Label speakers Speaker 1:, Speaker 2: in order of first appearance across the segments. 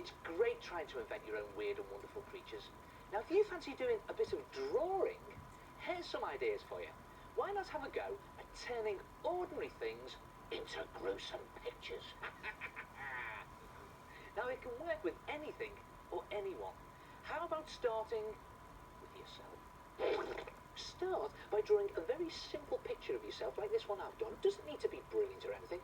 Speaker 1: It's great trying to invent your own weird and wonderful creatures. Now, if you fancy doing a bit of drawing, here's some ideas for you. Why not have a go at turning ordinary things into gruesome pictures? Now, it can work with anything or anyone. How about starting with yourself? Start by drawing a very simple picture of yourself, like this one I've done. It doesn't need to be brilliant or anything.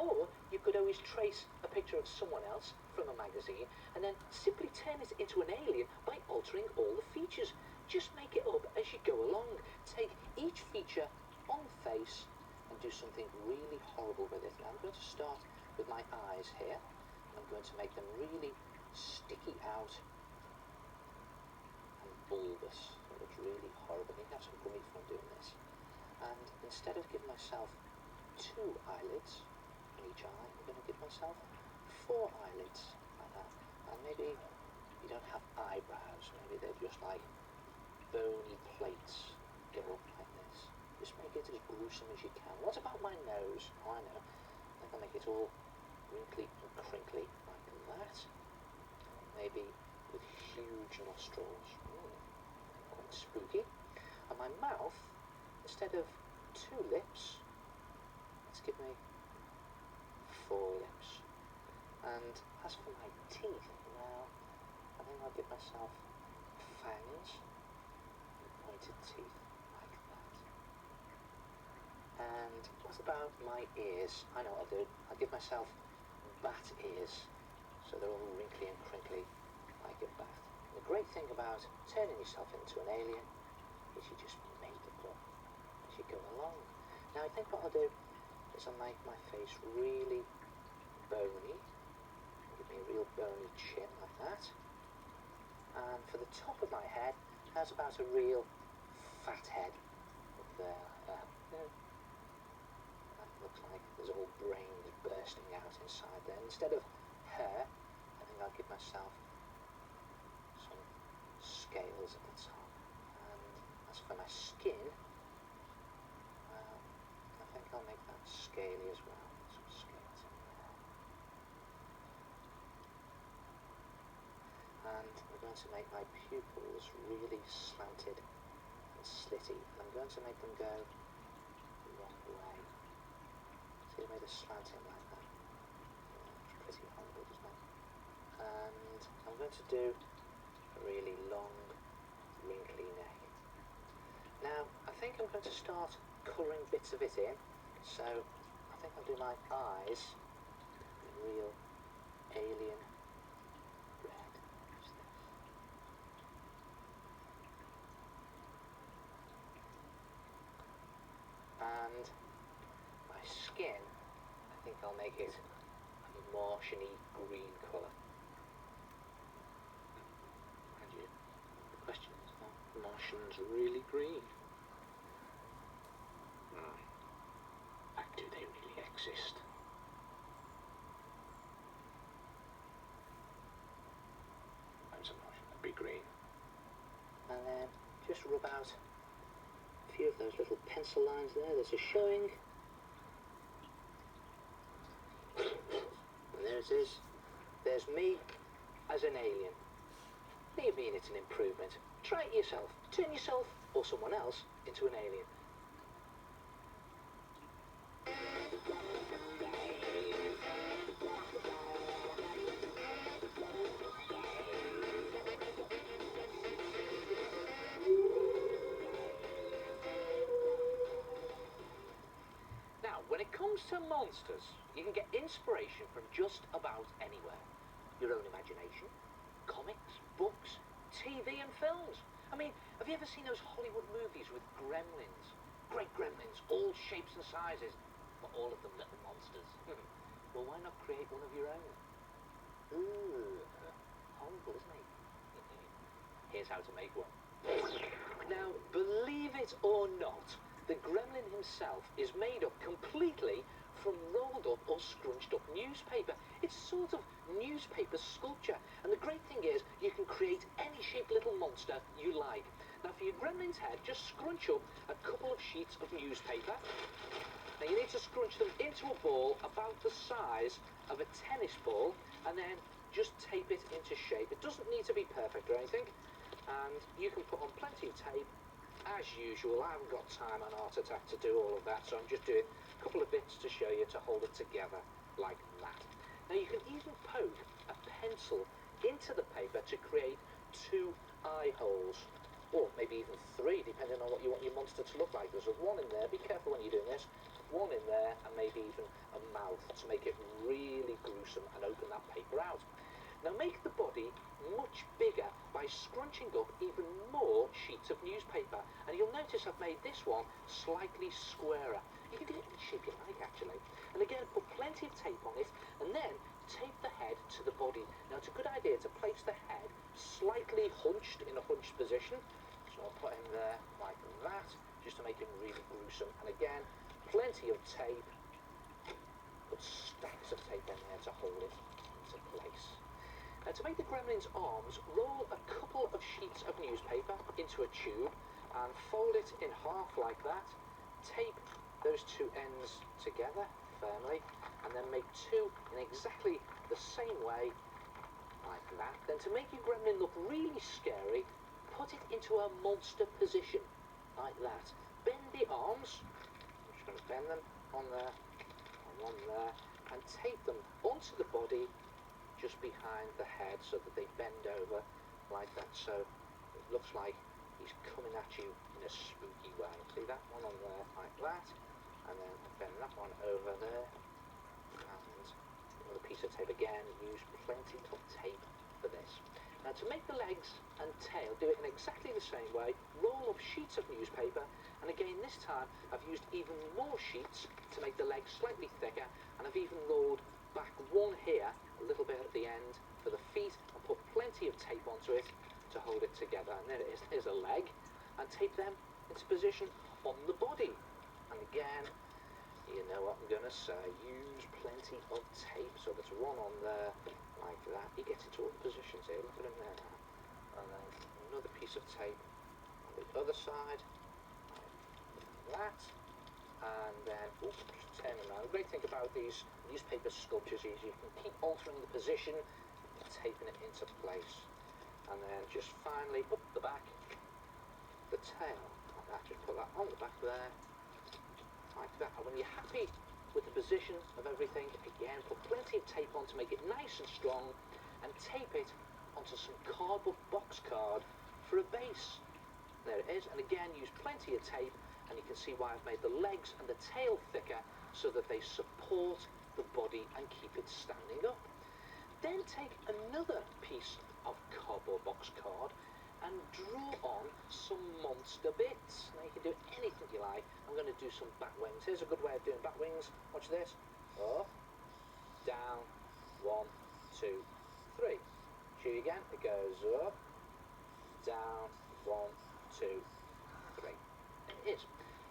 Speaker 1: Or you could always trace a picture of someone else from a magazine and then simply turn it into an alien by altering all the features. Just make it up as you go along. Take each feature on the face and do something really horrible with it. Now I'm going to start with my eyes here. I'm going to make them really sticky out and bulbous. It looks really horrible. I think I have some gummy fun doing this. And instead of giving myself 2 eyelids in each eye, I'm going to give myself 4 eyelids like that. And maybe you don't have eyebrows. Maybe they're just like bony plates go up like this. Just make it as gruesome as you can. What about my nose? Oh, I know. I think I'll make it all wrinkly and crinkly like that. Maybe with huge nostrils. Quite spooky. And my mouth, instead of 2 lips, let's give me 4 lips. And as for my teeth, well, I think I'll give myself fangs and pointed teeth like that. And what about my ears? I know what I'll do. I'll give myself bat ears, so they're all wrinkly and crinkly like a bat. And the great thing about turning yourself into an alien is you just make it up as you go along. Now I think what I'll do is I'll make my face really bony. Give me a real bony chin like that. And for the top of my head, how's about a real fat head up there? That looks like there's all brains bursting out inside there. Instead of hair, I think I'll give myself some scales at the top. And as for my skin, well, I think I'll make that scaly as well. Some scales in there. And I'm going to make my pupils really slanted and slitty. And I'm going to make them go the wrong way. See the way they're slanting like that? It's pretty horrible, isn't it? And I'm going to do a really long, wrinkly neck. Now, I think I'm going to start colouring bits of it in. So, I think I'll do my eyes in real alien red. And my skin, I think I'll make it a Martian-y green colour. And you, the question is, are Martians really green? Do they really exist? There's a Martian that'd be green. And then just rub out a few of those little pencil lines there. There's a showing. And there it is. There's me as an alien. What do you mean it's an improvement? Try it yourself. Turn yourself or someone else into an alien. Now, when it comes to monsters, you can get inspiration from just about anywhere. Your own imagination, comics, books, TV and films. I mean, have you ever seen those Hollywood movies with gremlins? Great gremlins, all shapes and sizes, but all of them little monsters. Well, why not create one of your own? Horrible, isn't it? Here's how to make one. Now, believe it or not, the gremlin himself is made up completely from rolled up or scrunched up newspaper. It's sort of newspaper sculpture. And the great thing is, you can create any shaped little monster you like. Now for your gremlin's head, just scrunch up a couple of sheets of newspaper. Now you need to scrunch them into a ball about the size of a tennis ball, and then just tape it into shape. It doesn't need to be perfect or anything, and you can put on plenty of tape as usual. I haven't got time and heart attack to do all of that, so I'm just doing a couple of bits to show you to hold it together like that. Now you can even poke a pencil into the paper to create 2 eye holes, or maybe even 3, depending on what you want your monster to look like. There's a 1 in there, be careful when you're doing this, 1 in there, and maybe even a mouth to make it really gruesome and open that paper out. Now make the body much bigger by scrunching up even more sheets of newspaper, and you'll notice I've made this one slightly squarer. You can do it any shape you like actually. And again, put plenty of tape on it, and then tape the head to the body. Now it's a good idea to place the head slightly hunched in a hunched position, so I'll put him there like that, just to make him really gruesome. And again, plenty of tape, put stacks of tape in there to hold it into place. Now to make the gremlin's arms, roll a couple of sheets of newspaper into a tube and fold it in half like that. Tape those 2 ends together firmly, and then make 2 in exactly the same way like that. Then to make your gremlin look really scary, put it into a monster position like that. Bend the arms, I'm just going to bend them on there and on there, and tape them onto the body just behind the head so that they bend over like that, so it looks like he's coming at you in a spooky way. See that one on there like that, and then bend that one over there, and another piece of tape again. Use plenty of tape for this. Now to make the legs and tail, do it in exactly the same way. Roll up sheets of newspaper, and again this time I've used even more sheets to make the legs slightly thicker, and I've even rolled back 1 here, a little bit at the end for the feet, and put plenty of tape onto it to hold it together. And there it is, there's a leg, and tape them into position on the body. And again, you know what I'm going to say, use plenty of tape. So there's 1 on there like that. He gets into all the positions here, look at him there now. And then another piece of tape on the other side like that, and then turn around. The great thing about these newspaper sculptures is you can keep altering the position, taping it into place. And then just finally up the back, the tail like that. Just put that on the back there like that. And when you're happy with the position of everything, again put plenty of tape on to make it nice and strong, and tape it onto some cardboard box card for a base. There it is, and again use plenty of tape, and you can see why I've made the legs and the tail thicker so that they support the body and keep it standing up. Then take another piece of cardboard box card and draw on some monster bits. Now you can do anything you like. I'm going to do some bat wings. Here's a good way of doing bat wings. Watch this. Up, down, 1, 2, 3. Shoot again. It goes up, down, 1, 2, 3. And it is.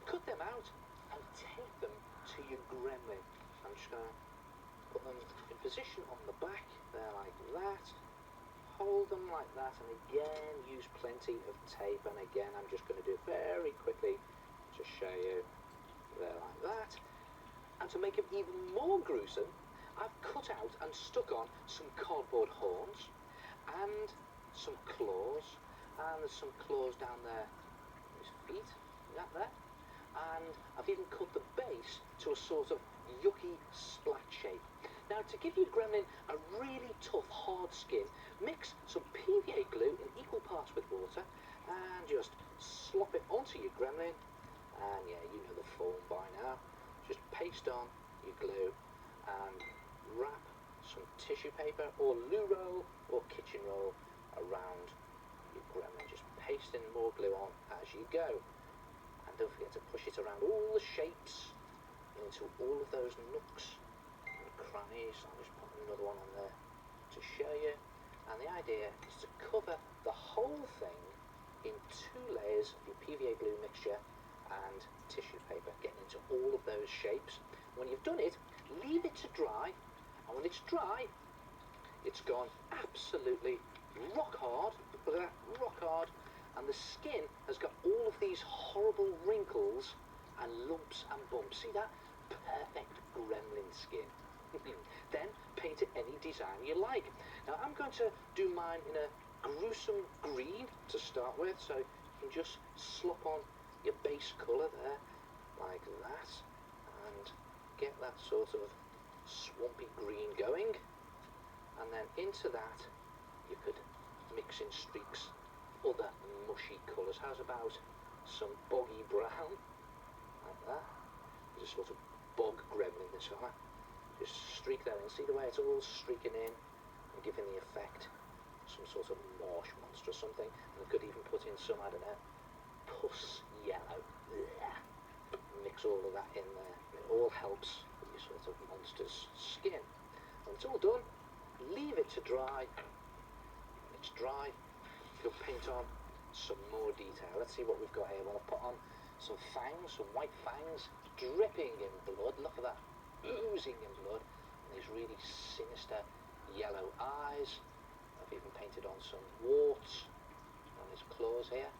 Speaker 1: Cut them out and tape them to your gremlin. I'm just going to put them in position on the back there like that. Hold them like that, and again use plenty of tape. And again I'm just going to do it very quickly to show you there like that. And to make it even more gruesome, I've cut out and stuck on some cardboard horns and some claws, and there's some claws down there, his feet, that there. And I've even cut the base to a sort of yucky splat shape. Now to give your gremlin a really tough hard skin, mix some PVA glue in equal parts with water and just slop it onto your gremlin, and yeah, you know the form by now. Just paste on your glue and wrap some tissue paper or loo roll or kitchen roll around your gremlin. Just paste in more glue on as you go. And don't forget to push it around all the shapes into all of those nooks and crannies. I'll just put another one on there to show you. And the idea is to cover the whole thing in 2 layers of your PVA glue mixture and tissue paper, getting into all of those shapes. When you've done it, leave it to dry, and when it's dry, it's gone absolutely rock hard. Look at that, rock hard. And the skin has got all of these horrible wrinkles and lumps and bumps. See that? Perfect gremlin skin. Then paint it any design you like. Now I'm going to do mine in a gruesome green to start with, so you can just slop on your base colour there, like that, and get that sort of swampy green going. And then into that you could mix in streaks other mushy colours. How's about some boggy brown, like that? There's a sort of bog gremlin, this fella. Just streak that in, see the way it's all streaking in and giving the effect some sort of marsh monster or something. And we could even put in some, I don't know, puss yellow. Blech. Mix all of that in there. It all helps with your sort of monster's skin. When it's all done, leave it to dry. When it's dry, you'll paint on some more detail. Let's see what we've got here. Well, I've put on some fangs, some white fangs, dripping in blood. Look at that, oozing in blood. And these really sinister yellow eyes. I've even painted on some warts on his claws here.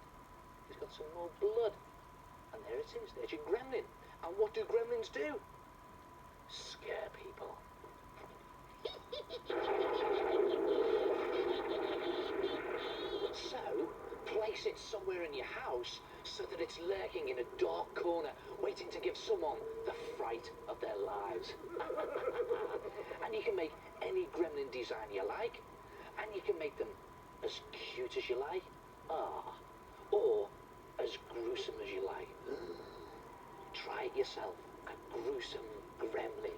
Speaker 1: He's got some more blood. And there it is, there's your gremlin. And what do gremlins do? Scare people. So, place it somewhere in your house so that it's lurking in a dark corner, waiting to give someone the fright of their lives. And you can make any gremlin design you like, and you can make them as cute as you like, or as gruesome as you like. Try it yourself, a gruesome gremlin.